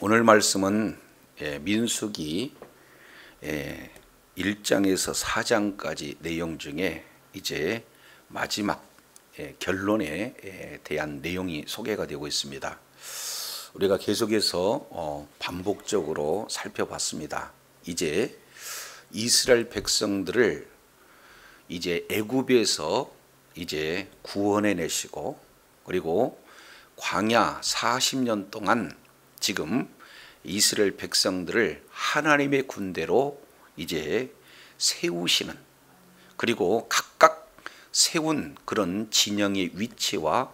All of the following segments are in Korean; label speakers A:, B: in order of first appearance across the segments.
A: 오늘 말씀은 민수기 1장에서 4장까지 내용 중에 이제 마지막 결론에 대한 내용이 소개가 되고 있습니다. 우리가 계속해서 반복적으로 살펴봤습니다. 이제 이스라엘 백성들을 이제 애굽에서 이제 구원해 내시고, 그리고 광야 40년 동안 지금 이스라엘 백성들을 하나님의 군대로 이제 세우시는, 그리고 각각 세운 그런 진영의 위치와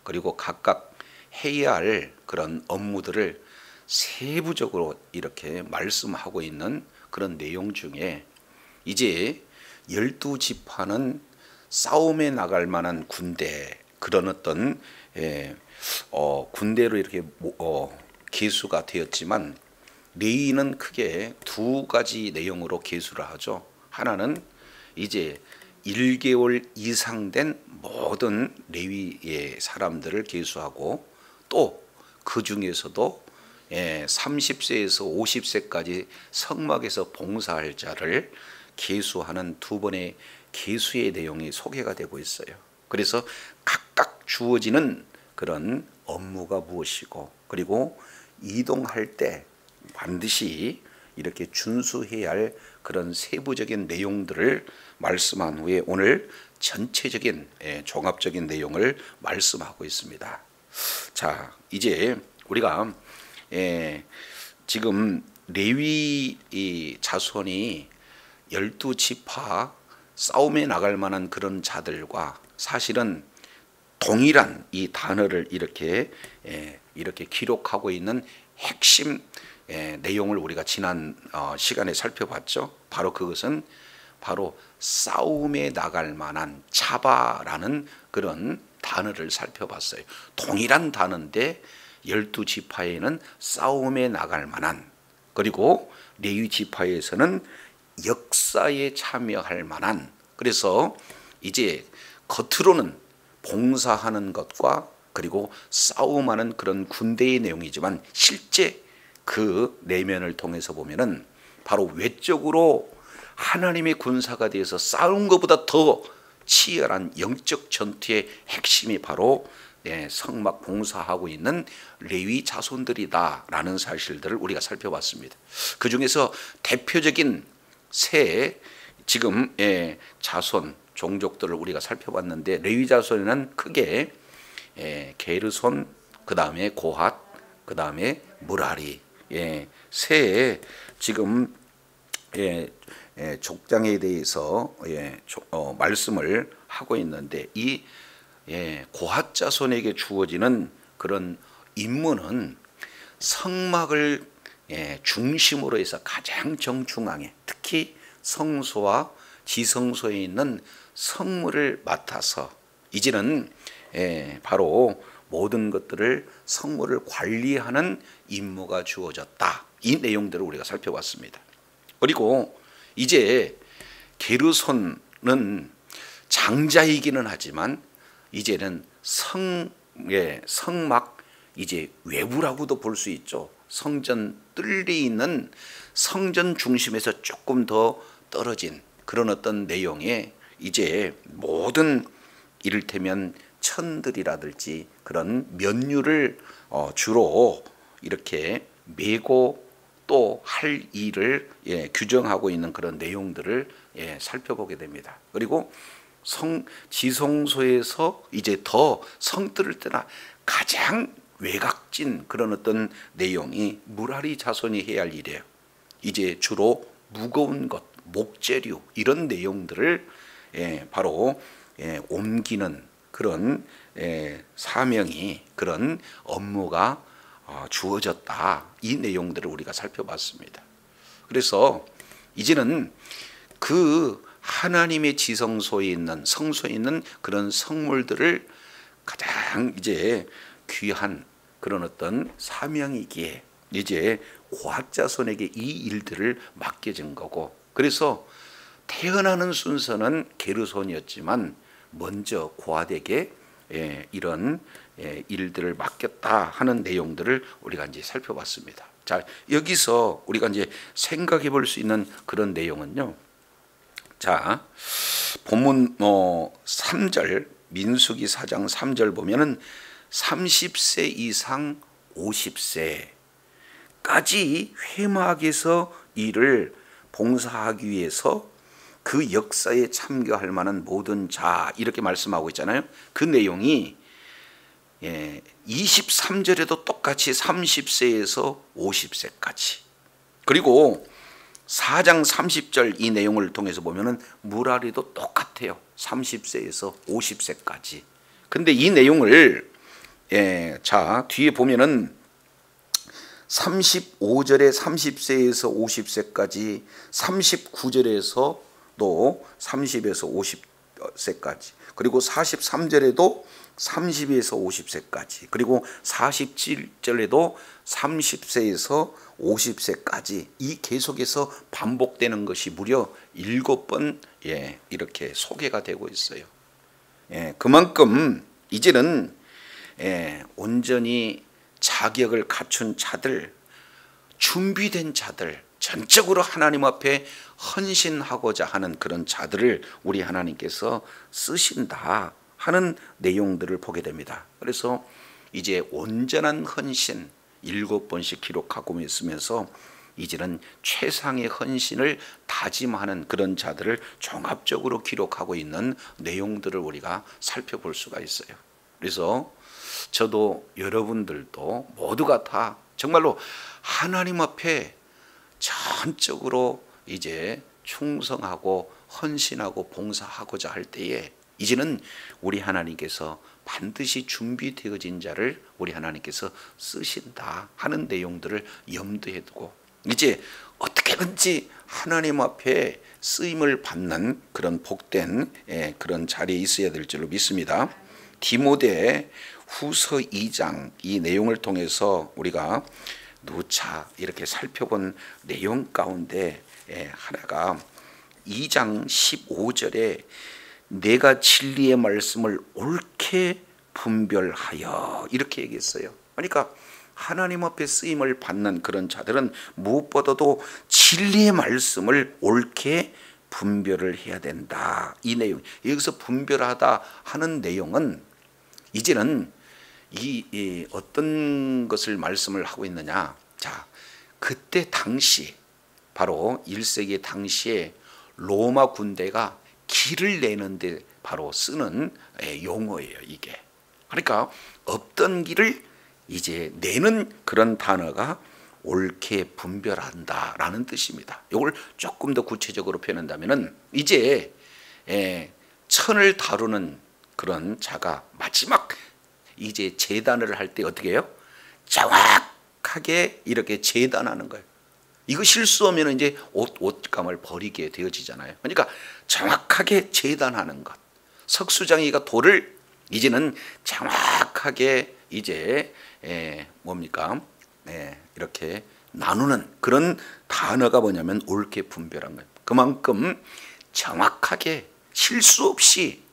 A: 그리고 각각 해야 할 그런 업무들을 세부적으로 이렇게 말씀하고 있는 그런 내용 중에 이제 12지파는 싸움에 나갈 만한 군대, 그런 어떤 군대로 이렇게 계수가 되었지만, 레위는 크게 두 가지 내용으로 계수를 하죠. 하나는 이제 1개월 이상 된 모든 레위의 사람들을 계수하고, 또 그 중에서도 30세에서 50세까지 성막에서 봉사할 자를 계수하는 두 번의 계수의 내용이 소개가 되고 있어요. 그래서 각각 주어지는 그런 업무가 무엇이고, 그리고 이동할 때 반드시 이렇게 준수해야 할 그런 세부적인 내용들을 말씀한 후에 오늘 전체적인 종합적인 내용을 말씀하고 있습니다. 자, 이제 우리가 지금 레위 자손이 12지파 싸움에 나갈 만한 그런 자들과 사실은 동일한 이 단어를 이렇게 기록하고 있는 핵심 내용을 우리가 지난 시간에 살펴봤죠. 바로 그것은 바로 싸움에 나갈 만한 자바라는 그런 단어를 살펴봤어요. 동일한 단어인데 12지파에는 싸움에 나갈 만한, 그리고 레위 지파에서는 역사에 참여할 만한, 그래서 이제 겉으로는 봉사하는 것과 그리고 싸움하는 그런 군대의 내용이지만, 실제 그 내면을 통해서 보면은 바로 외적으로 하나님의 군사가 되어서 싸운 것보다 더 치열한 영적 전투의 핵심이 바로 성막 봉사하고 있는 레위 자손들이다라는 사실들을 우리가 살펴봤습니다. 그 중에서 대표적인 세 지금 자손 종족들을 우리가 살펴봤는데, 레위 자손에는 크게 게르손, 그 다음에 고핫, 그 다음에 무라리, 세 지금 족장에 대해서 말씀을 하고 있는데, 이 고핫 자손에게 주어지는 그런 임무는 성막을 중심으로 해서 가장 정중앙에, 특히 성소와 지성소에 있는 성물을 맡아서 이제는 바로 모든 것들을 성물을 관리하는 임무가 주어졌다. 이 내용들을 우리가 살펴봤습니다. 그리고 이제 게르손은 장자이기는 하지만 이제는 성막 이제 외부라고도 볼 수 있죠. 성전 뜰리 있는 성전 중심에서 조금 더 떨어진 그런 어떤 내용의 이제 모든 이를테면 천들이라든지 그런 면류를 주로 이렇게 메고 또 할 일을 규정하고 있는 그런 내용들을 살펴보게 됩니다. 그리고 지성소에서 이제 더 성뜰을 떠나 가장 외곽진 그런 어떤 내용이 무라리 자손이 해야 할 일이에요. 이제 주로 무거운 것, 목재류 이런 내용들을 바로 옮기는 그런 사명이, 그런 업무가 주어졌다. 이 내용들을 우리가 살펴봤습니다. 그래서 이제는 그 하나님의 지성소에 있는, 성소에 있는 그런 성물들을 가장 이제 귀한 그런 어떤 사명이기에 이제 고핫 자손에게 이 일들을 맡겨진 거고, 그래서 태어나는 순서는 게르손이었지만 먼저 고핫에게 이런 일들을 맡겼다 하는 내용들을 우리가 이제 살펴봤습니다. 자, 여기서 우리가 이제 생각해 볼 수 있는 그런 내용은요. 자, 본문 3절 민수기 4장 3절 보면은 30세 이상 50세까지 회막에서 일을 봉사하기 위해서 그 역사에 참여할 만한 모든 자, 이렇게 말씀하고 있잖아요. 그 내용이 23절에도 똑같이 30세에서 50세까지, 그리고 4장 30절 이 내용을 통해서 보면은 무라리도 똑같아요. 30세에서 50세까지. 근데 이 내용을 자, 뒤에 보면은 35절에 30세에서 50세까지, 39절에서 또 30에서 50세까지, 그리고 43절에도 30에서 50세까지, 그리고 47절에도 30세에서 50세까지, 이 계속해서 반복되는 것이 무려 7번 이렇게 소개가 되고 있어요. 그만큼 이제는 온전히 자격을 갖춘 자들, 준비된 자들, 전적으로 하나님 앞에 헌신하고자 하는 그런 자들을 우리 하나님께서 쓰신다 하는 내용들을 보게 됩니다. 그래서 이제 온전한 헌신 7번씩 기록하고 있으면서 이제는 최상의 헌신을 다짐하는 그런 자들을 종합적으로 기록하고 있는 내용들을 우리가 살펴볼 수가 있어요. 그래서 저도 여러분들도 모두가 다 정말로 하나님 앞에 전적으로 이제 충성하고 헌신하고 봉사하고자 할 때에 이제는 우리 하나님께서 반드시 준비되어진 자를 우리 하나님께서 쓰신다 하는 내용들을 염두에 두고 이제 어떻게든지 하나님 앞에 쓰임을 받는 그런 복된 그런 자리에 있어야 될 줄로 믿습니다. 디모데 후서 2장 이 내용을 통해서 우리가 누차 이렇게 살펴본 내용 가운데 하나가 2장 15절에 내가 진리의 말씀을 옳게 분별하여 이렇게 얘기했어요. 그러니까 하나님 앞에 쓰임을 받는 그런 자들은 무엇보다도 진리의 말씀을 옳게 분별을 해야 된다. 이 내용, 여기서 분별하다 하는 내용은 이제는 이 어떤 것을 말씀을 하고 있느냐. 자, 그때 당시 바로 1세기 당시에 로마 군대가 길을 내는데 바로 쓰는 용어예요, 이게. 그러니까 없던 길을 이제 내는 그런 단어가 옳게 분별한다라는 뜻입니다. 이걸 조금 더 구체적으로 표현한다면은 이제 천을 다루는 그런 자가 마지막 이제 재단을 할 때 어떻게 해요? 정확하게 이렇게 재단하는 거예요. 이거 실수하면 이제 옷감을 버리게 되어지잖아요. 그러니까 정확하게 재단하는 것. 석수장이가 돌을 이제는 정확하게 이제 뭡니까? 이렇게 나누는 그런 단어가 뭐냐면 옳게 분별한 거예요. 그만큼 정확하게 실수 없이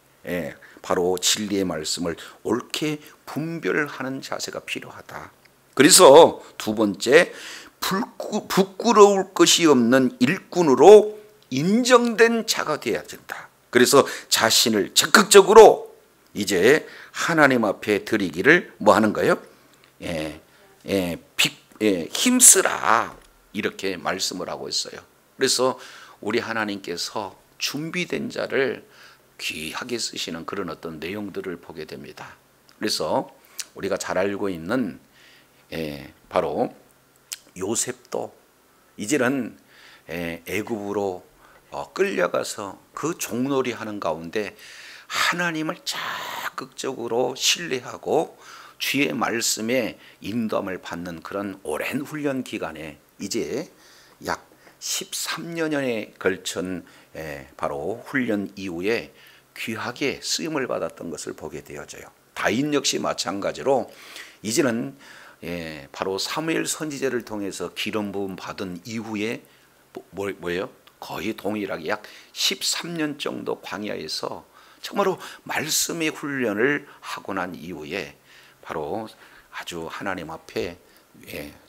A: 바로 진리의 말씀을 옳게 분별하는 자세가 필요하다. 그래서 두 번째, 부끄러울 것이 없는 일꾼으로 인정된 자가 되어야 된다. 그래서 자신을 적극적으로 이제 하나님 앞에 드리기를 뭐 하는 거예요? 힘쓰라 이렇게 말씀을 하고 있어요. 그래서 우리 하나님께서 준비된 자를 귀하게 쓰시는 그런 어떤 내용들을 보게 됩니다. 그래서 우리가 잘 알고 있는 바로 요셉도 이제는 애굽으로 끌려가서 그 종놀이 하는 가운데 하나님을 적극적으로 신뢰하고 주의 말씀에 인도함을 받는 그런 오랜 훈련 기간에 이제 약 13년에 걸친 바로 훈련 이후에 귀하게 쓰임을 받았던 것을 보게 되어져요. 다윗 역시 마찬가지로 이제는 바로 사무엘 선지자를 통해서 기름 부음 받은 이후에 뭐예요? 거의 동일하게 약 13년 정도 광야에서 정말로 말씀의 훈련을 하고 난 이후에 바로 아주 하나님 앞에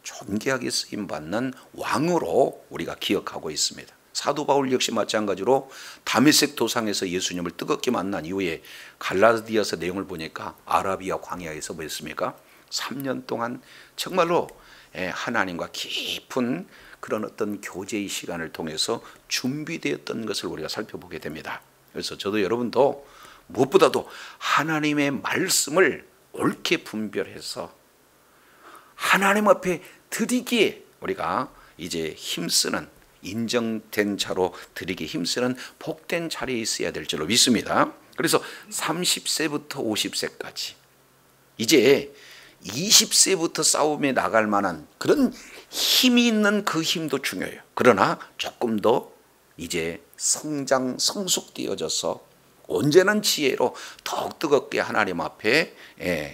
A: 존귀하게 쓰임받는 왕으로 우리가 기억하고 있습니다. 사도 바울 역시 마찬가지로 다메섹 도상에서 예수님을 뜨겁게 만난 이후에 갈라디아서 내용을 보니까 아라비아 광야에서 뭐 했습니까? 3년 동안 정말로 하나님과 깊은 그런 어떤 교제의 시간을 통해서 준비되었던 것을 우리가 살펴보게 됩니다. 그래서 저도 여러분도 무엇보다도 하나님의 말씀을 옳게 분별해서 하나님 앞에 드리기에 우리가 이제 힘쓰는, 인정된 자로 드리기 힘쓰는 복된 자리에 있어야 될 줄로 믿습니다. 그래서 30세부터 50세까지 이제 20세부터 싸움에 나갈 만한 그런 힘이 있는 그 힘도 중요해요. 그러나 조금 더 이제 성장, 성숙되어져서 온전한 지혜로 더욱 뜨겁게 하나님 앞에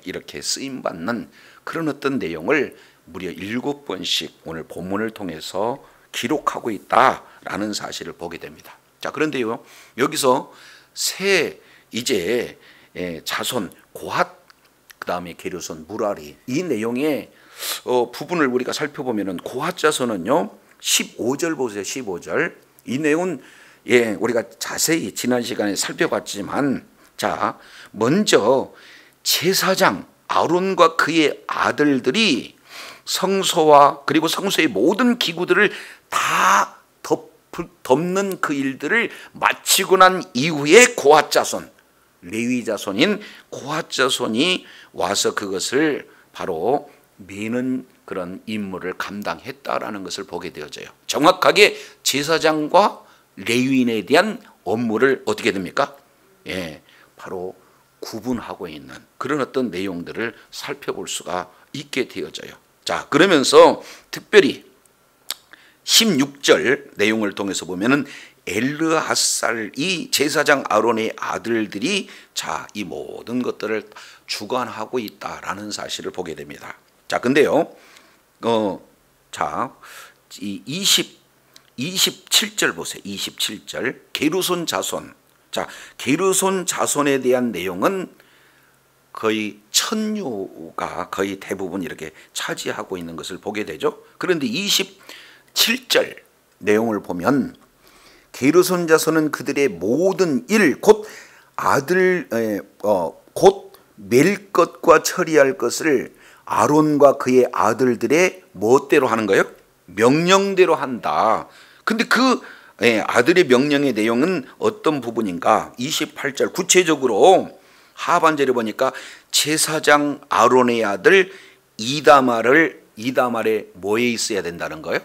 A: 이렇게 쓰임받는 그런 어떤 내용을 무려 7번씩 오늘 본문을 통해서 기록하고 있다라는 사실을 보게 됩니다. 자, 그런데요, 여기서 세 이제 자손 고핫, 그 다음에 게르손, 무라리, 이 내용의 부분을 우리가 살펴보면은 고핫 자손은요 15절 보세요. 15절 이 내용은 우리가 자세히 지난 시간에 살펴봤지만, 자, 먼저 제사장 아론과 그의 아들들이 성소와 그리고 성소의 모든 기구들을 다 덮는 그 일들을 마치고 난 이후에 고핫 자손, 레위 자손인 고핫 자손이 와서 그것을 바로 메는 그런 임무를 감당했다라는 것을 보게 되어져요. 정확하게 제사장과 레위인에 대한 업무를 어떻게 됩니까? 바로 구분하고 있는 그런 어떤 내용들을 살펴볼 수가 있게 되어져요. 자, 그러면서 특별히 16절 내용을 통해서 보면은 엘르하살, 이 제사장 아론의 아들들이 자, 이 모든 것들을 주관하고 있다라는 사실을 보게 됩니다. 자, 근데요, 자, 이 27절 보세요. 27절 게르손 자손. 자, 게르손 자손에 대한 내용은 거의 천유가 거의 대부분 이렇게 차지하고 있는 것을 보게 되죠. 그런데 27절 내용을 보면 게르손 자손은 그들의 모든 일, 곧 곧 멜 것과 처리할 것을 아론과 그의 아들들의 무엇대로 하는 거예요? 명령대로 한다. 근데 그 아들의 명령의 내용은 어떤 부분인가? 28절 구체적으로 하반절에 보니까 제사장 아론의 아들 이다말에 뭐에 있어야 된다는 거예요?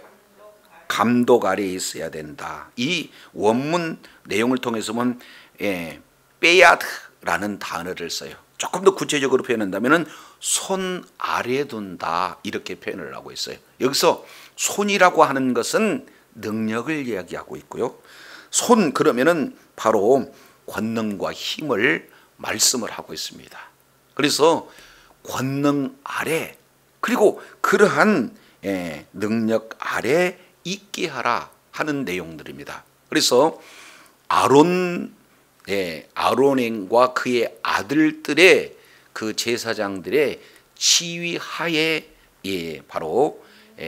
A: 감독 아래에 있어야 된다. 이 원문 내용을 통해서 보면 빼야드라는 단어를 써요. 조금 더 구체적으로 표현한다면 손 아래에 둔다, 이렇게 표현을 하고 있어요. 여기서 손이라고 하는 것은 능력을 이야기하고 있고요. 손 그러면은 바로 권능과 힘을 말씀을 하고 있습니다. 그래서 권능 아래, 그리고 그러한 능력 아래 있게 하라 하는 내용들입니다. 그래서 아론과 그의 아들들의 그 제사장들의 지휘하에 바로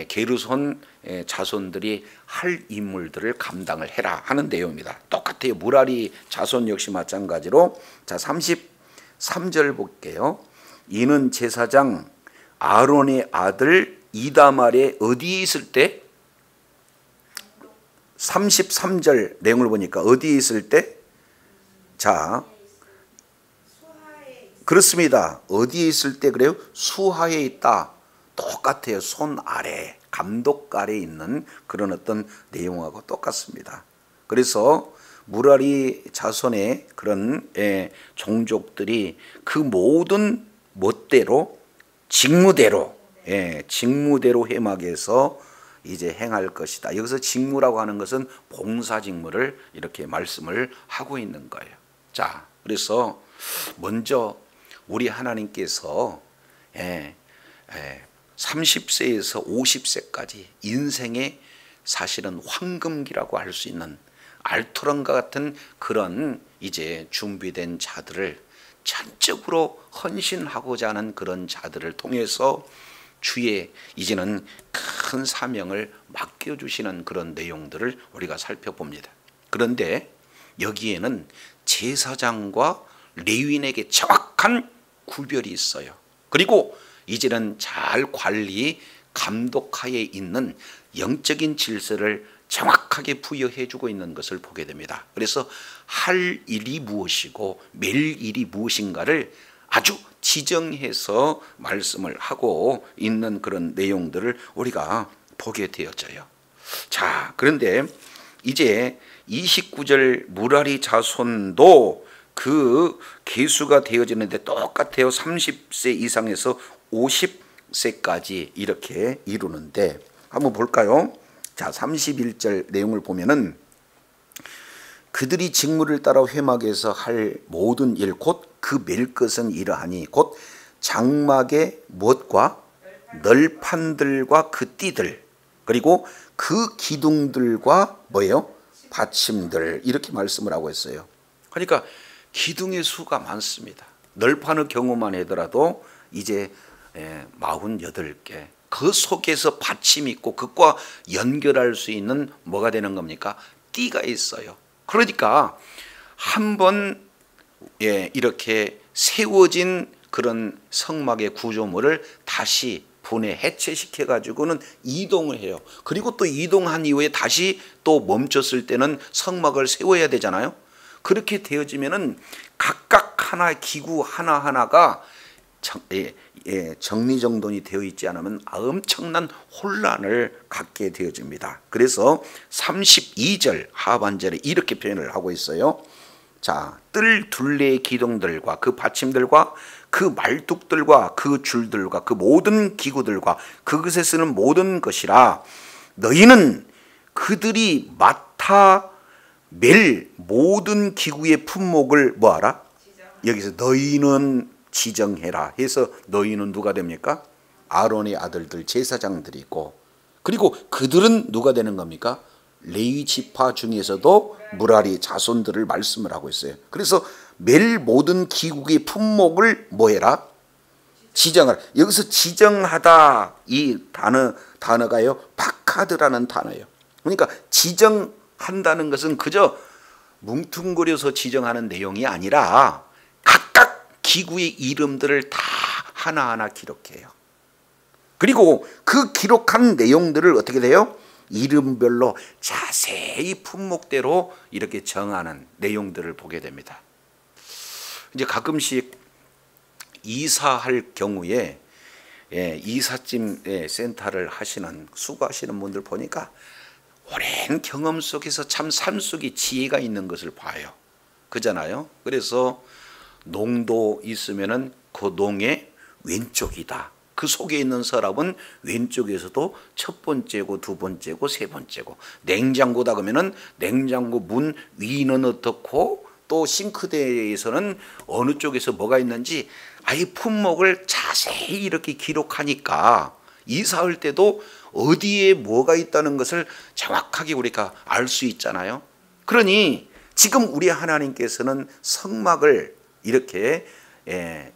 A: 게르손 자손들이 할 인물들을 감당을 해라 하는 내용입니다. 똑같아요. 무라리 자손 역시 마찬가지로. 자, 33절 볼게요. 이는 제사장 아론의 아들 이다말의 어디에 있을 때? 33절 내용을 보니까 어디에 있을 때? 자, 그렇습니다. 어디에 있을 때 그래요? 수하에 있다. 똑같아요. 손 아래, 감독 아래에 있는 그런 어떤 내용하고 똑같습니다. 그래서 무라리 자손의 그런 종족들이 그 모든 멋대로 직무대로 회막에서 이제 행할 것이다. 여기서 직무라고 하는 것은 봉사 직무를 이렇게 말씀을 하고 있는 거예요. 자, 그래서 먼저 우리 하나님께서 30세에서 50세까지 인생의 사실은 황금기라고 할 수 있는 알토란과 같은 그런 이제 준비된 자들을 전적으로 헌신하고자 하는 그런 자들을 통해서 주의 이제는 큰 사명을 맡겨주시는 그런 내용들을 우리가 살펴봅니다. 그런데 여기에는 제사장과 레위인에게 정확한 구별이 있어요. 그리고 이제는 잘 관리, 감독하에 있는 영적인 질서를 정확하게 부여해 주고 있는 것을 보게 됩니다. 그래서 할 일이 무엇이고 매일 일이 무엇인가를 아주 지정해서 말씀을 하고 있는 그런 내용들을 우리가 보게 되어져요. 자, 그런데 이제 29절 무라리 자손도 그 계수가 되어지는데 똑같아요. 30세 이상에서 50세까지 이렇게 이루는데 한번 볼까요? 자, 31절 내용을 보면은 그들이 직무를 따라 회막에서 할 모든 일 곧 그 맬 것은 이러하니 곧 장막의 무엇과 널판들과 그 띠들 그리고 그 기둥들과 뭐예요? 받침들 이렇게 말씀을 하고 있어요. 그러니까 기둥의 수가 많습니다. 널판의 경우만 하더라도 이제 48개 그 속에서 받침이 있고 그것과 연결할 수 있는 뭐가 되는 겁니까? 띠가 있어요. 그러니까 한번 이렇게 세워진 그런 성막의 구조물을 다시 분해 해체시켜 가지고는 이동을 해요. 그리고 또 이동한 이후에 다시 또 멈췄을 때는 성막을 세워야 되잖아요. 그렇게 되어지면은 각각 하나 기구 하나하나가 정리정돈이 되어 있지 않으면 엄청난 혼란을 갖게 되어집니다. 그래서 32절 하반절에 이렇게 표현을 하고 있어요. 자, 뜰 둘레의 기둥들과 그 받침들과 그 말뚝들과 그 줄들과 그 모든 기구들과 그것에 쓰는 모든 것이라 너희는 그들이 맡아 맬 모든 기구의 품목을 뭐하라? 여기서 너희는 지정해라 해서 너희는 누가 됩니까? 아론의 아들들 제사장들이고 그리고 그들은 누가 되는 겁니까? 레위 지파 중에서도 무라리 자손들을 말씀을 하고 있어요. 그래서 맬 모든 기구의 품목을 뭐해라? 지정하라. 여기서 지정하다 이 단어가요 바카드라는 단어예요. 그러니까 지정한다는 것은 그저 뭉퉁거려서 지정하는 내용이 아니라 각각 기구의 이름들을 다 하나하나 기록해요. 그리고 그 기록한 내용들을 어떻게 돼요? 이름별로 자세히 품목대로 이렇게 정하는 내용들을 보게 됩니다. 이제 가끔씩 이사할 경우에 이삿짐 센터를 하시는 수고하시는 분들 보니까 오랜 경험 속에서 참 삶 속에 지혜가 있는 것을 봐요. 그잖아요. 그래서 농도 있으면은 그 농의 왼쪽이다. 그 속에 있는 서랍은 왼쪽에서도 첫 번째고 두 번째고 세 번째고 냉장고다 그러면은 냉장고 문 위는 어떻고 또 싱크대에서는 어느 쪽에서 뭐가 있는지 아예 품목을 자세히 이렇게 기록하니까 이사할 때도 어디에 뭐가 있다는 것을 정확하게 우리가 알 수 있잖아요. 그러니 지금 우리 하나님께서는 성막을 이렇게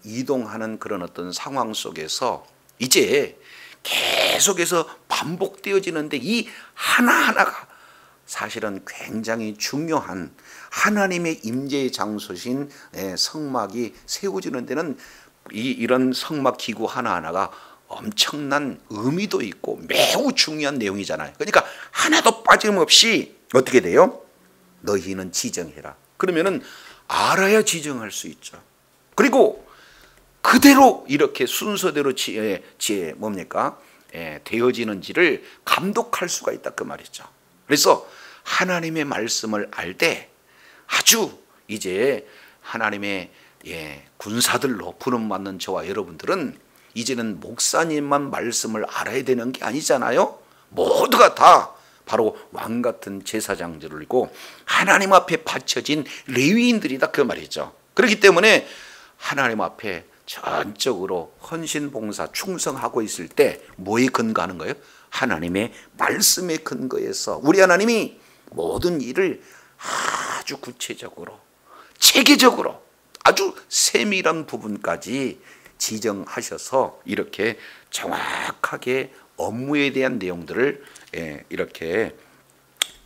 A: 이동하는 그런 어떤 상황 속에서 이제 계속해서 반복되어지는데 이 하나하나가 사실은 굉장히 중요한 하나님의 임재의 장소신 성막이 세워지는 데는 이런 성막 기구 하나하나가 엄청난 의미도 있고 매우 중요한 내용이잖아요. 그러니까 하나도 빠짐없이 어떻게 돼요? 너희는 지정해라. 그러면은 알아야 지정할 수 있죠. 그리고 그대로 이렇게 순서대로 뭡니까? 되어지는지를 감독할 수가 있다 그 말이죠. 그래서 하나님의 말씀을 알 때 아주 이제 하나님의 군사들로 부름받는 저와 여러분들은 이제는 목사님만 말씀을 알아야 되는 게 아니잖아요. 모두가 다 바로 왕 같은 제사장들이고 하나님 앞에 바쳐진 레위인들이다 그 말이죠. 그렇기 때문에 하나님 앞에 전적으로 헌신봉사 충성하고 있을 때 뭐에 근거하는 거예요? 하나님의 말씀에 근거해서 우리 하나님이 모든 일을 아주 구체적으로 체계적으로 아주 세밀한 부분까지 지정하셔서 이렇게 정확하게 업무에 대한 내용들을 이렇게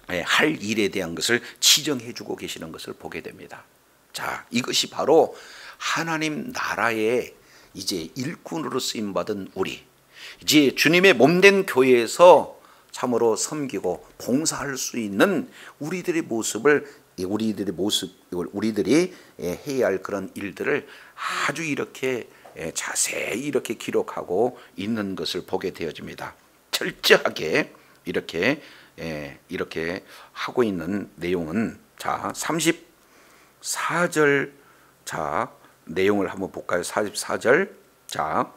A: 할 일에 대한 것을 지정해 주고 계시는 것을 보게 됩니다. 자, 이것이 바로 하나님 나라의 이제 일꾼으로 쓰임 받은 우리, 이제 주님의 몸된 교회에서 참으로 섬기고 봉사할 수 있는 우리들의 우리들이 해야 할 그런 일들을 아주 이렇게 자세히 이렇게 기록하고 있는 것을 보게 되어집니다. 철저하게 이렇게 하고 있는 내용은, 자, 34절 자 내용을 한번 볼까요? 44절 자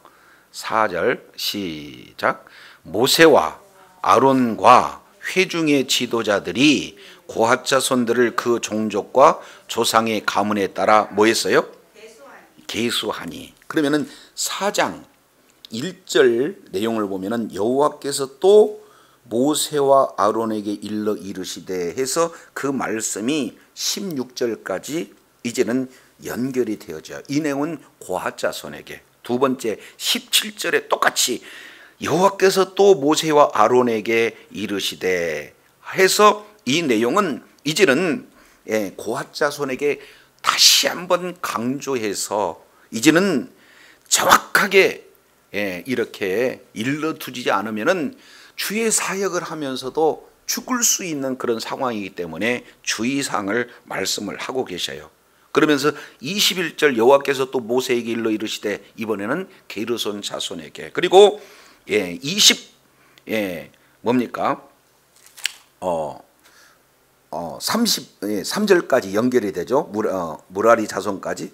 A: 4절 시작. 모세와 아론과 회중의 지도자들이 고핫 자손들을 그 종족과 조상의 가문에 따라 뭐 했어요? 계수하니. 그러면은 4장 1절 내용을 보면은 여호와께서 또 모세와 아론에게 일러 이르시되 해서 그 말씀이 16절까지 이제는 연결이 되어져. 이 내용은 고핫 자손에게. 두 번째 17절에 똑같이 여호와께서 또 모세와 아론에게 이르시되 해서 이 내용은 이제는 고핫 자손에게 다시 한번 강조해서 이제는 정확하게 이렇게 일러두지 않으면은 주의 사역을 하면서도 죽을 수 있는 그런 상황이기 때문에 주의사항을 말씀을 하고 계셔요. 그러면서 21절 여호와께서 또 모세에게 일러 이르시되, 이번에는 게르손 자손에게. 그리고 33절까지 연결이 되죠. 무라리 자손까지.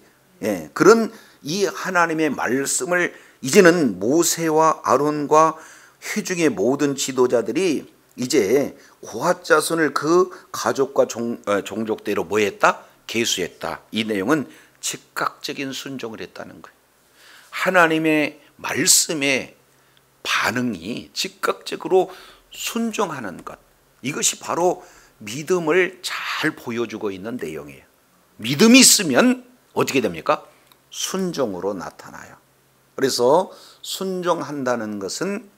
A: 그런 이 하나님의 말씀을 이제는 모세와 아론과 회중의 모든 지도자들이 이제 고핫 자손을 그 가족과 종족대로 뭐 했다? 계수했다. 이 내용은 즉각적인 순종을 했다는 거예요. 하나님의 말씀에 반응이 즉각적으로 순종하는 것, 이것이 바로 믿음을 잘 보여주고 있는 내용이에요. 믿음이 있으면 어떻게 됩니까? 순종으로 나타나요. 그래서 순종한다는 것은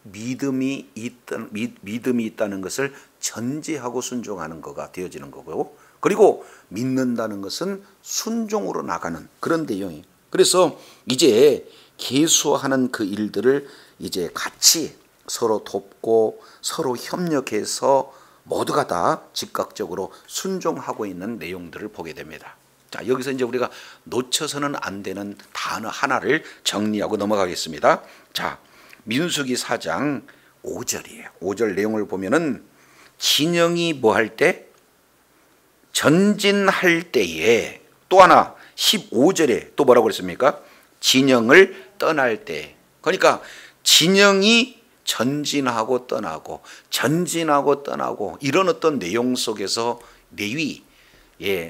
A: 믿음이 있다는 것을 전제하고 순종하는 거가 되어지는 거고, 그리고 믿는다는 것은 순종으로 나가는 그런 내용이에요. 그래서 이제 계수하는 그 일들을 이제 같이 서로 돕고 서로 협력해서 모두가 다 즉각적으로 순종하고 있는 내용들을 보게 됩니다. 자, 여기서 이제 우리가 놓쳐서는 안 되는 단어 하나를 정리하고 넘어가겠습니다. 자, 민수기 4장 5절이에요. 5절 내용을 보면은 진영이 뭐 할 때? 전진할 때에. 또 하나 15절에 또 뭐라고 그랬습니까? 진영을 떠날 때. 그러니까 진영이 전진하고 떠나고 이런 어떤 내용 속에서 레위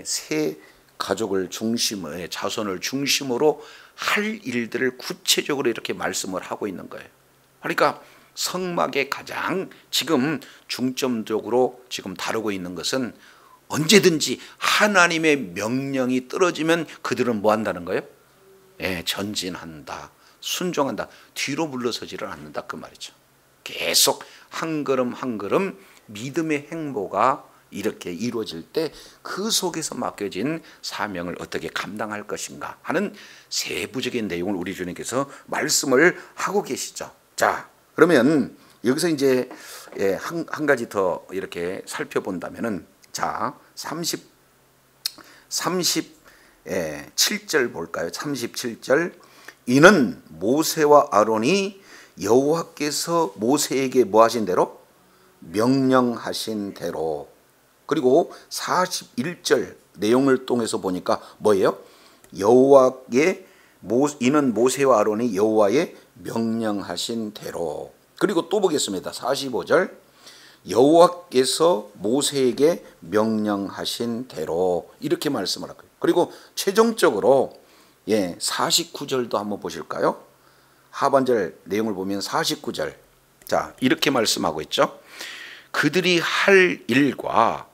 A: 세 가족을 중심으로, 자손을 중심으로 할 일들을 구체적으로 이렇게 말씀을 하고 있는 거예요. 그러니까 성막에 가장 지금 중점적으로 지금 다루고 있는 것은 언제든지 하나님의 명령이 떨어지면 그들은 뭐 한다는 거예요? 전진한다, 순종한다, 뒤로 물러서지를 않는다, 그 말이죠. 계속 한 걸음 한 걸음 믿음의 행보가 이렇게 이루어질 때 그 속에서 맡겨진 사명을 어떻게 감당할 것인가 하는 세부적인 내용을 우리 주님께서 말씀을 하고 계시죠. 자, 그러면 여기서 이제 한 가지 더 이렇게 살펴본다면은, 자, 37절 볼까요? 37절. 이는 모세와 아론이 여호와께서 모세에게 뭐 하신 대로? 명령하신 대로. 그리고 41절 내용을 통해서 보니까 뭐예요? 이는 모세와 아론이 여호와의 명령하신 대로. 그리고 또 보겠습니다. 45절. 여호와께서 모세에게 명령하신 대로, 이렇게 말씀을 하고요. 그리고 최종적으로 49절도 한번 보실까요? 하반절 내용을 보면 49절. 자, 이렇게 말씀하고 있죠. 그들이 할 일과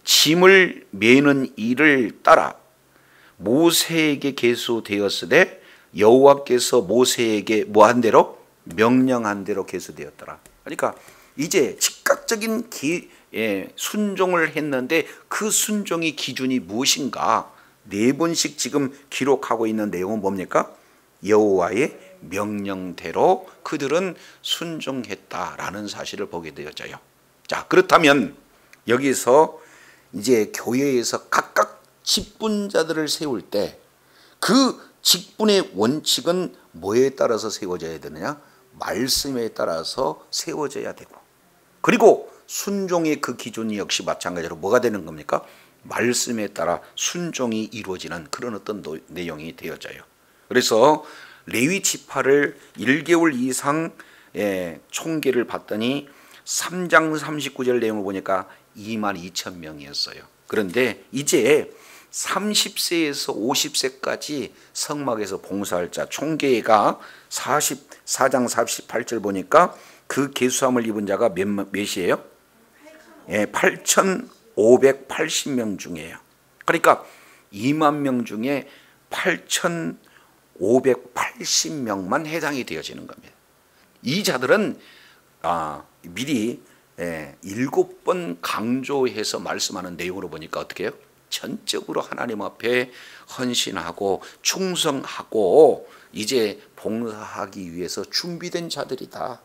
A: 짐을 메는 일을 따라 모세에게 계수되었으되 여호와께서 모세에게 뭐한 대로 명령한 대로 계수되었더라. 그러니까 이제 즉각적인 순종을 했는데 그 순종의 기준이 무엇인가? 네 번씩 지금 기록하고 있는 내용은 뭡니까? 여호와의 명령대로 그들은 순종했다라는 사실을 보게 되어져요. 자, 그렇다면 여기서 이제 교회에서 각각 직분자들을 세울 때 그 직분의 원칙은 뭐에 따라서 세워져야 되느냐? 말씀에 따라서 세워져야 되고, 그리고 순종의 그 기준이 역시 마찬가지로 뭐가 되는 겁니까? 말씀에 따라 순종이 이루어지는 그런 어떤 내용이 되어져요. 그래서 레위 지파를 1개월 이상 총계를 봤더니 3장 39절 내용을 보니까 22,000명이었어요. 그런데 이제 30세에서 50세까지 성막에서 봉사할 자 총계가 44장 48절 보니까 그 계수함을 입은 자가 몇이에요? 8,580명 중이에요. 그러니까 2만 명 중에 8,580명만 해당이 되어지는 겁니다. 이 자들은 미리 7번 강조해서 말씀하는 내용으로 보니까 어떻게 해요? 전적으로 하나님 앞에 헌신하고 충성하고 이제 봉사하기 위해서 준비된 자들이다.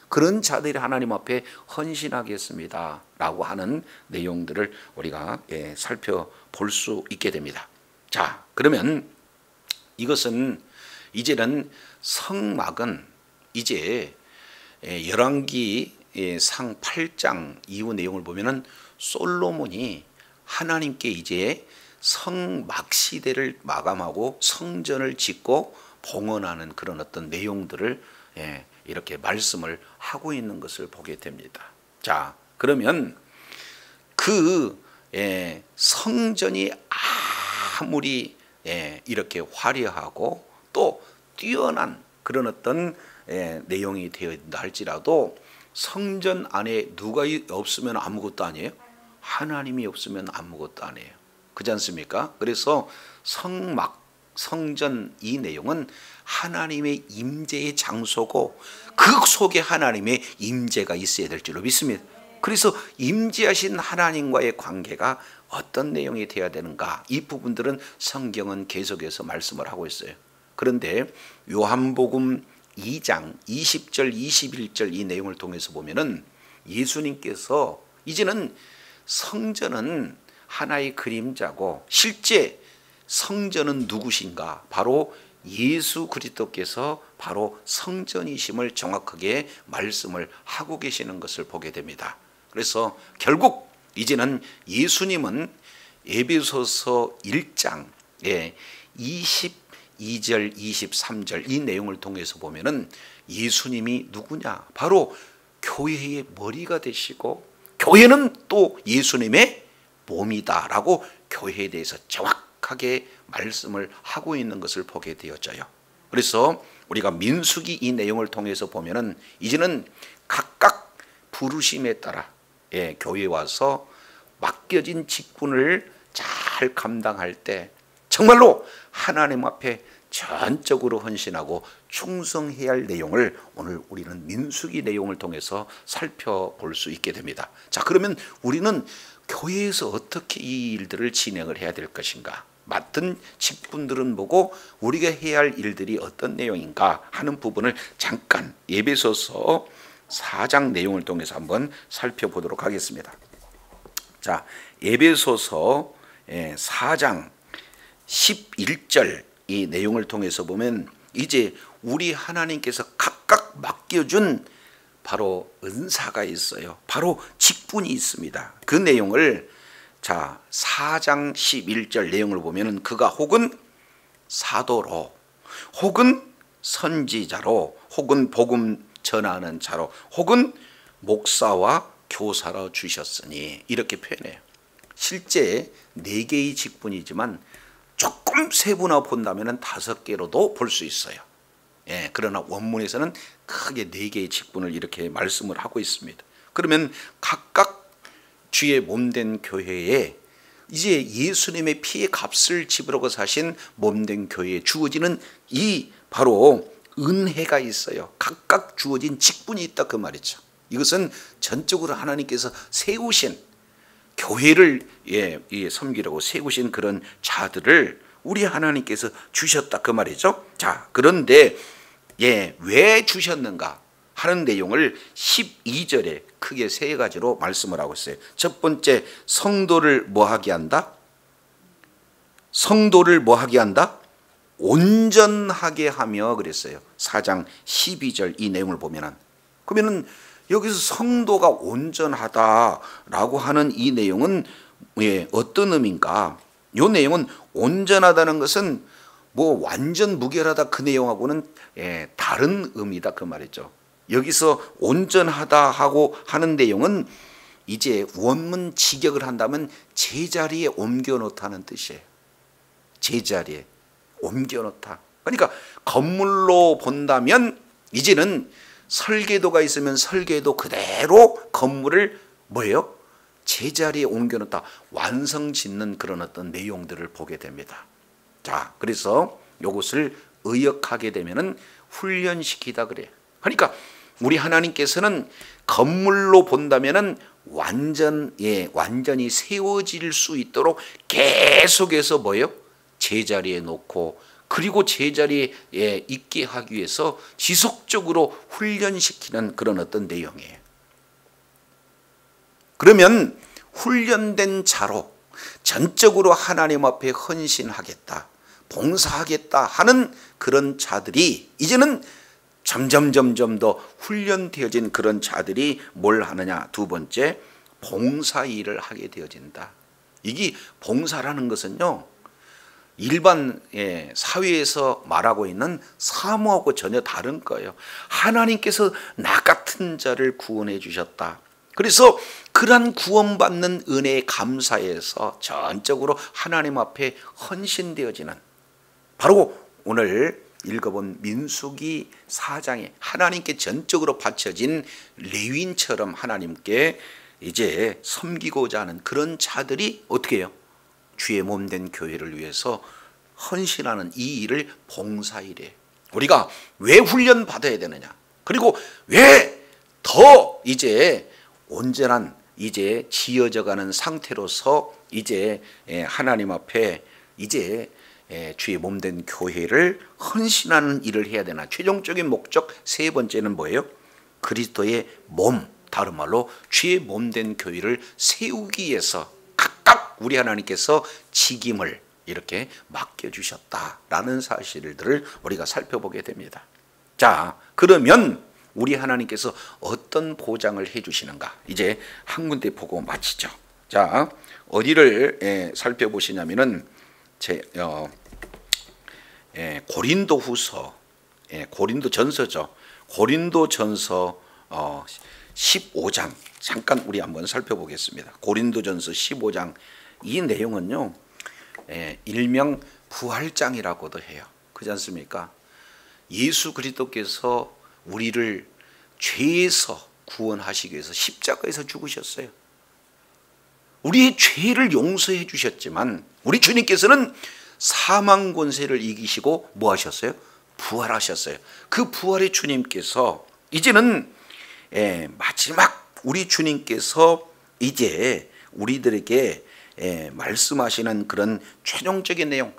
A: 그런 자들이 하나님 앞에 헌신하겠습니다 라고 하는 내용들을 우리가 살펴볼 수 있게 됩니다. 자, 그러면 이것은 이제는 성막은 이제 열왕기 상 8장 이후 내용을 보면은 솔로몬이 하나님께 이제 성막 시대를 마감하고 성전을 짓고 봉헌하는 그런 어떤 내용들을 이렇게 말씀을 하고 있는 것을 보게 됩니다. 자, 그러면 그 성전이 아무리 이렇게 화려하고 또 뛰어난 그런 어떤 내용이 되어 있다 할지라도 성전 안에 누가 없으면 아무것도 아니에요? 하나님이 없으면 아무것도 아니에요. 그렇지 않습니까? 그래서 성전 이 내용은 하나님의 임재의 장소고 그 속에 하나님의 임재가 있어야 될 줄로 믿습니다. 그래서 임재하신 하나님과의 관계가 어떤 내용이 되어야 되는가, 이 부분들은 성경은 계속해서 말씀을 하고 있어요. 그런데 요한복음 2장 20절 21절 이 내용을 통해서 보면은 예수님께서 이제는 성전은 하나의 그림자고 실제 성전은 누구신가? 바로 예수 그리스도께서 바로 성전이심을 정확하게 말씀을 하고 계시는 것을 보게 됩니다. 그래서 결국 이제는 예수님은 에베소서 1장 22절 23절 이 내용을 통해서 보면은 예수님이 누구냐? 바로 교회의 머리가 되시고 교회는 또 예수님의 몸이다라고 교회에 대해서 정확하게 말씀을 하고 있는 것을 보게 되어져요. 그래서 우리가 민수기 이 내용을 통해서 보면은 이제는 각각 부르심에 따라 교회에 와서 맡겨진 직분을 잘 감당할 때 정말로 하나님 앞에 전적으로 헌신하고 충성해야 할 내용을 오늘 우리는 민수기 내용을 통해서 살펴볼 수 있게 됩니다. 자, 그러면 우리는 교회에서 어떻게 이 일들을 진행을 해야 될 것인가? 맡은 직분들은 뭐고 우리가 해야 할 일들이 어떤 내용인가 하는 부분을 잠깐 에베소서 4장 내용을 통해서 한번 살펴보도록 하겠습니다. 자, 에베소서 4장 11절 이 내용을 통해서 보면 이제 우리 하나님께서 각각 맡겨준 바로 은사가 있어요. 바로 직분이 있습니다. 그 내용을 자 4장 11절 내용을 보면은 그가 혹은 사도로 혹은 선지자로 혹은 복음 전하는 자로 혹은 목사와 교사로 주셨으니 이렇게 표현해요. 실제 4개의 직분이지만 조금 세분화 본다면 5개로도 볼 수 있어요. 그러나 원문에서는 크게 4개의 직분을 이렇게 말씀을 하고 있습니다. 그러면 각각 주의 몸된 교회에 이제 예수님의 피의 값을 지불하고 사신 몸된 교회에 주어지는 이 바로 은혜가 있어요. 각각 주어진 직분이 있다 그 말이죠. 이것은 전적으로 하나님께서 세우신 교회를 섬기라고 세우신 그런 자들을 우리 하나님께서 주셨다 그 말이죠. 자, 그런데 왜 주셨는가 하는 내용을 12절에 크게 세 가지로 말씀을 하고 있어요. 첫 번째, 성도를 뭐하게 한다? 성도를 뭐하게 한다? 온전하게 하며 그랬어요. 4장 12절 이 내용을 보면은, 그러면은 여기서 성도가 온전하다라고 하는 이 내용은 어떤 의미인가? 이 내용은 온전하다는 것은 뭐 완전 무결하다 그 내용하고는 다른 의미다 그 말이죠. 여기서 온전하다 하고 하는 내용은 이제 원문 직역을 한다면 제자리에 옮겨 놓다는 뜻이에요. 제자리에 옮겨 놓다. 그러니까 건물로 본다면 이제는 설계도가 있으면 설계도 그대로 건물을 뭐예요? 제자리에 옮겨 놓다. 완성 짓는 그런 어떤 내용들을 보게 됩니다. 자, 그래서 이것을 의역하게 되면은 훈련시키다 그래요. 그러니까 우리 하나님께서는 건물로 본다면은 완전히 세워질 수 있도록 계속해서 뭐예요? 제자리에 놓고, 그리고 제자리에 있게 하기 위해서 지속적으로 훈련시키는 그런 어떤 내용이에요. 그러면 훈련된 자로 전적으로 하나님 앞에 헌신하겠다, 봉사하겠다 하는 그런 자들이 이제는 점점 더 훈련되어진 그런 자들이 뭘 하느냐? 두 번째, 봉사 일을 하게 되어진다. 이게 봉사라는 것은요, 일반 사회에서 말하고 있는 사모하고 전혀 다른 거예요. 하나님께서 나 같은 자를 구원해 주셨다. 그래서 그러한 구원받는 은혜에 감사해서 전적으로 하나님 앞에 헌신되어지는, 바로 오늘 읽어본 민수기 4장에 하나님께 전적으로 바쳐진 레위인처럼 하나님께 이제 섬기고자 하는 그런 자들이 어떻게 해요? 주의 몸된 교회를 위해서 헌신하는 이 일을 봉사일에, 우리가 왜 훈련 받아야 되느냐, 그리고 왜 더 이제 온전한 이제 지어져가는 상태로서 이제 하나님 앞에 이제 주의 몸된 교회를 헌신하는 일을 해야 되나. 최종적인 목적 세 번째는 뭐예요? 그리스도의 몸, 다른 말로 주의 몸된 교회를 세우기 위해서 각각 우리 하나님께서 직임을 이렇게 맡겨주셨다라는 사실들을 우리가 살펴보게 됩니다. 자, 그러면 우리 하나님께서 어떤 보장을 해주시는가? 이제 한 군데 보고 마치죠. 자, 어디를 살펴보시냐면은 고린도후서, 고린도전서죠. 고린도전서 15장 잠깐 우리 한번 살펴보겠습니다. 고린도전서 15장 이 내용은요, 일명 부활장이라고도 해요. 그렇지 않습니까? 예수 그리스도께서 우리를 죄에서 구원하시기 위해서 십자가에서 죽으셨어요. 우리의 죄를 용서해 주셨지만 우리 주님께서는 사망 권세를 이기시고 뭐 하셨어요? 부활하셨어요. 그 부활의 주님께서 이제는 마지막 우리 주님께서 이제 우리들에게 말씀하시는 그런 최종적인 내용,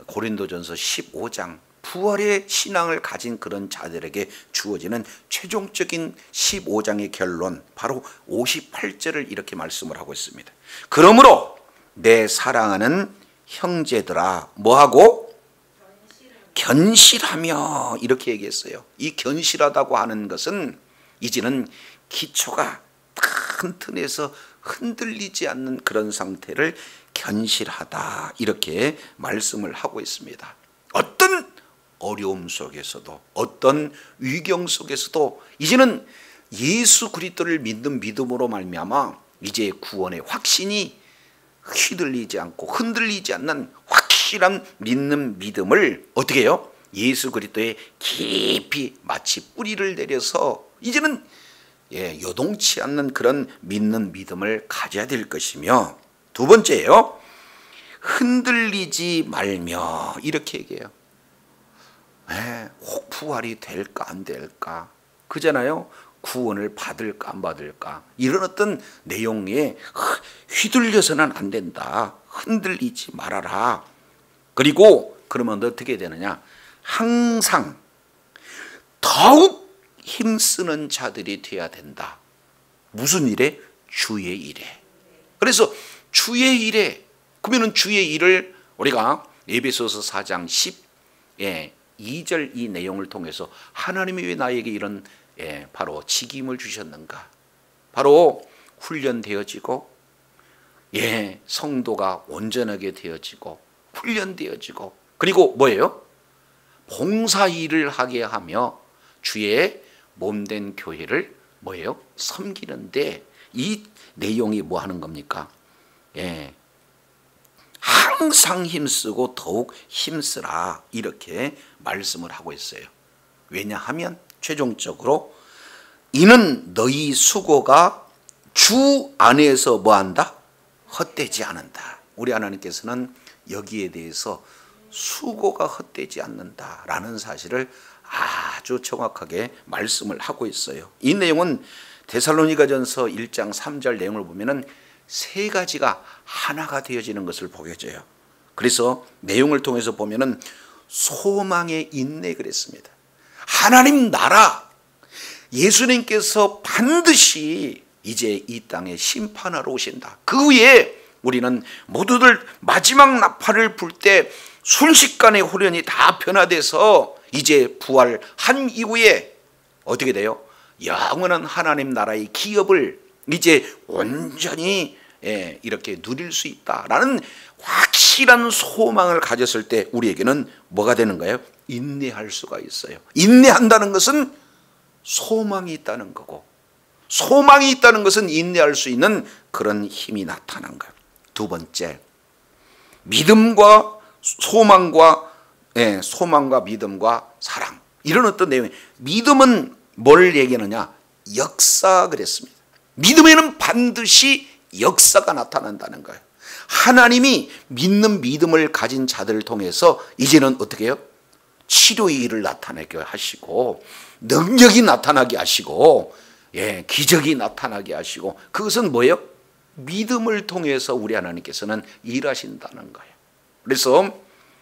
A: 고린도전서 15장 부활의 신앙을 가진 그런 자들에게 주어지는 최종적인 15장의 결론, 바로 58절을 이렇게 말씀을 하고 있습니다. 그러므로 내 사랑하는 형제들아 뭐하고? 견실하며, 이렇게 얘기했어요. 이 견실하다고 하는 것은 이제는 기초가 튼튼해서 흔들리지 않는 그런 상태를 견실하다 이렇게 말씀을 하고 있습니다. 어떤 어려움 속에서도, 어떤 위경 속에서도 이제는 예수 그리스도를 믿는 믿음으로 말미암아 이제 구원의 확신이 휘둘리지 않고 흔들리지 않는 확실한 믿는 믿음을 어떻게 해요? 예수 그리스도에 깊이 마치 뿌리를 내려서 이제는 요동치 않는 그런 믿는 믿음을 가져야 될 것이며, 두 번째예요. 흔들리지 말며 이렇게 얘기해요. 혹 부활이 될까 안 될까 그잖아요. 구원을 받을까 안 받을까 이런 어떤 내용에 휘둘려서는 안 된다. 흔들리지 말아라. 그리고 그러면 어떻게 되느냐, 항상 더욱 힘쓰는 자들이 되어야 된다. 무슨 일에? 주의 일에. 그래서 주의 일에, 그러면 주의 일을 우리가 에베소서 4장 12절 이 내용을 통해서 하나님이 왜 나에게 이런 바로 직임을 주셨는가? 바로 훈련되어지고 성도가 온전하게 되어지고 훈련되어지고 그리고 뭐예요? 봉사일을 하게 하며 주의 몸된 교회를 뭐예요? 섬기는데 이 내용이 뭐 하는 겁니까? 항상 힘쓰고 더욱 힘쓰라 이렇게 말씀을 하고 있어요. 왜냐하면 최종적으로 이는 너희 수고가 주 안에서 뭐한다? 헛되지 않는다. 우리 하나님께서는 여기에 대해서 수고가 헛되지 않는다라는 사실을 아주 정확하게 말씀을 하고 있어요. 이 내용은 데살로니가전서 1장 3절 내용을 보면은 세 가지가 하나가 되어지는 것을 보게 돼요. 그래서 내용을 통해서 보면은 소망의 인내 그랬습니다. 하나님 나라, 예수님께서 반드시 이제 이 땅에 심판하러 오신다. 그 후에 우리는 모두들 마지막 나팔을 불 때 순식간에 후련이 다 변화돼서 이제 부활한 이후에 어떻게 돼요? 영원한 하나님 나라의 기업을 이제 온전히 이렇게 누릴 수 있다라는 확실한 소망을 가졌을 때 우리에게는 뭐가 되는 거예요? 인내할 수가 있어요. 인내한다는 것은 소망이 있다는 거고, 소망이 있다는 것은 인내할 수 있는 그런 힘이 나타난 거예요. 두 번째, 믿음과 소망과 믿음과 사랑, 이런 어떤 내용. 믿음은 뭘 얘기하느냐? 역사 그랬습니다. 믿음에는 반드시 역사가 나타난다는 거예요. 하나님이 믿는 믿음을 가진 자들을 통해서 이제는 어떻게 해요? 치료의 일을 나타나게 하시고 능력이 나타나게 하시고 기적이 나타나게 하시고, 그것은 뭐예요? 믿음을 통해서 우리 하나님께서는 일하신다는 거예요. 그래서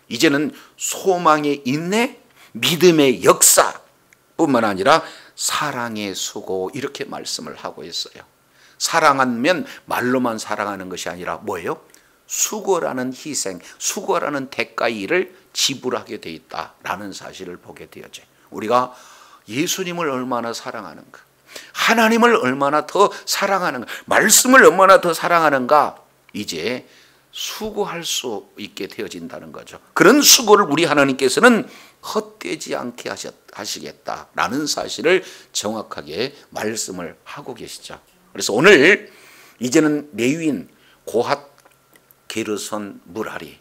A: 이제는 소망의 인내, 믿음의 역사뿐만 아니라 사랑의 수고, 이렇게 말씀을 하고 있어요. 사랑하면 말로만 사랑하는 것이 아니라 뭐예요? 수고라는 희생, 수고라는 대가의 일을 지불하게 돼 있다라는 사실을 보게 되어져. 우리가 예수님을 얼마나 사랑하는가, 하나님을 얼마나 더 사랑하는가, 말씀을 얼마나 더 사랑하는가, 이제 수고할 수 있게 되어진다는 거죠. 그런 수고를 우리 하나님께서는 헛되지 않게 하시겠다라는 사실을 정확하게 말씀을 하고 계시죠. 그래서 오늘 이제는 레위인, 고핫, 게르손, 무라리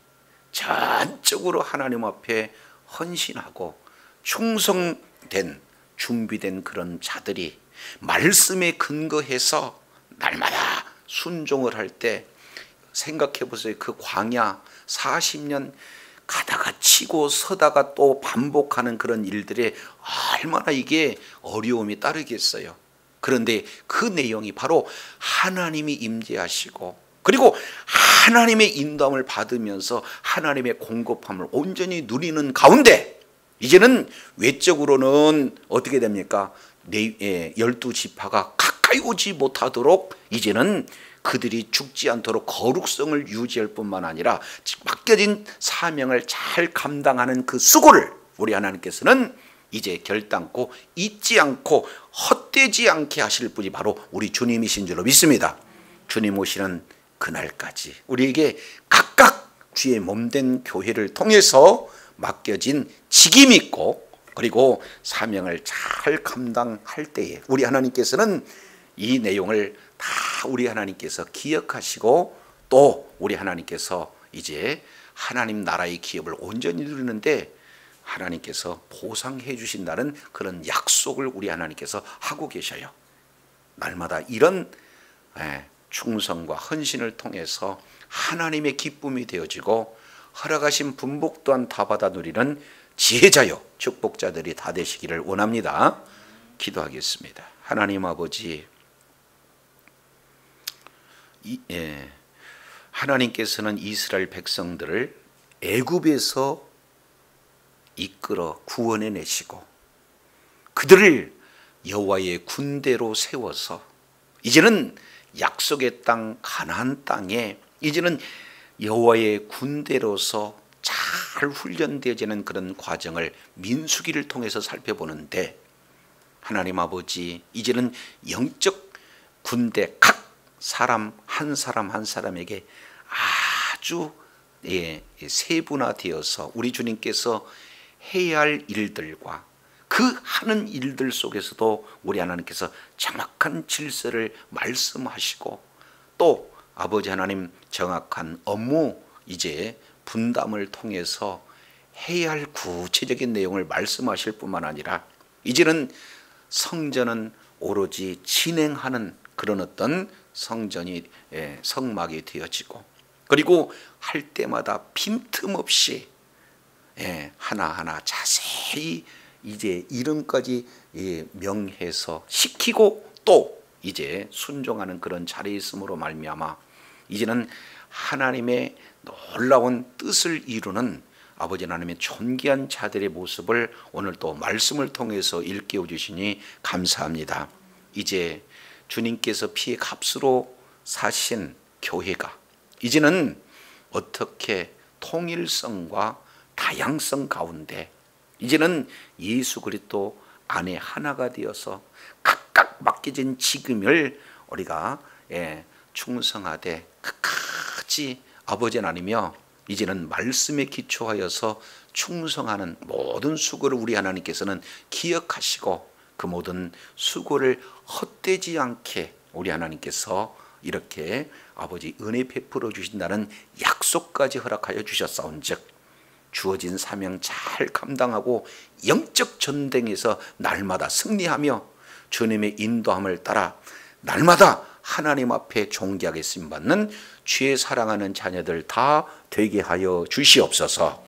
A: 전적으로 하나님 앞에 헌신하고 충성된, 준비된 그런 자들이 말씀에 근거해서 날마다 순종을 할 때 생각해 보세요. 그 광야 40년 가다가 치고 서다가 또 반복하는 그런 일들에 얼마나 이게 어려움이 따르겠어요. 그런데 그 내용이 바로 하나님이 임재하시고 그리고 하나님의 인도함을 받으면서 하나님의 공급함을 온전히 누리는 가운데 이제는 외적으로는 어떻게 됩니까? 12지파가 가까이 오지 못하도록 이제는 그들이 죽지 않도록 거룩성을 유지할 뿐만 아니라 맡겨진 사명을 잘 감당하는 그 수고를 우리 하나님께서는 이제 결단코 잊지 않고 헛되지 않게 하실 분이 바로 우리 주님이신 줄로 믿습니다. 주님 오시는 그날까지 우리에게 각각 주의 몸된 교회를 통해서 맡겨진 직임이 있고 그리고 사명을 잘 감당할 때에 우리 하나님께서는 이 내용을 다 우리 하나님께서 기억하시고 또 우리 하나님께서 이제 하나님 나라의 기업을 온전히 누리는데 하나님께서 보상해 주신다는 그런 약속을 우리 하나님께서 하고 계셔요. 날마다 이런 충성과 헌신을 통해서 하나님의 기쁨이 되어지고 허락하신 분복 또한 다 받아 누리는 지혜자요 축복자들이 다 되시기를 원합니다. 기도하겠습니다. 하나님 아버지, 하나님께서는 이스라엘 백성들을 애굽에서 이끌어 구원해 내시고 그들을 여호와의 군대로 세워서 이제는 약속의 땅 가나안 땅에 이제는 여호와의 군대로서 잘 훈련되어지는 그런 과정을 민수기를 통해서 살펴보는데, 하나님 아버지, 이제는 영적 군대 각 사람 한 사람에게 아주 세분화되어서 우리 주님께서 해야 할 일들과 그 하는 일들 속에서도 우리 하나님께서 정확한 질서를 말씀하시고 또 아버지 하나님 정확한 업무 이제 분담을 통해서 해야 할 구체적인 내용을 말씀하실 뿐만 아니라 이제는 성전은 오로지 진행하는 그런 어떤 성전이 성막이 되어지고 그리고 할 때마다 빈틈없이 하나하나 자세히 이제 이름까지 명해서 시키고 또 이제 순종하는 그런 자리에 있음으로 말미암아 이제는 하나님의 놀라운 뜻을 이루는 아버지 하나님의 존귀한 자들의 모습을 오늘 또 말씀을 통해서 일깨워 주시니 감사합니다. 이제 주님께서 피의 값으로 사신 교회가 이제는 어떻게 통일성과 다양성 가운데 이제는 예수 그리스도 안에 하나가 되어서 각각 맡겨진 직임을 우리가 충성하되 끝까지 아버지 하나님이여 이제는 말씀에 기초하여서 충성하는 모든 수고를 우리 하나님께서는 기억하시고 그 모든 수고를 헛되지 않게 우리 하나님께서 이렇게 아버지 은혜 베풀어 주신다는 약속까지 허락하여 주셨사온즉 주어진 사명 잘 감당하고 영적 전쟁에서 날마다 승리하며 주님의 인도함을 따라 날마다 하나님 앞에 존귀하게 쓰임받는 주의 사랑하는 자녀들 다 되게 하여 주시옵소서.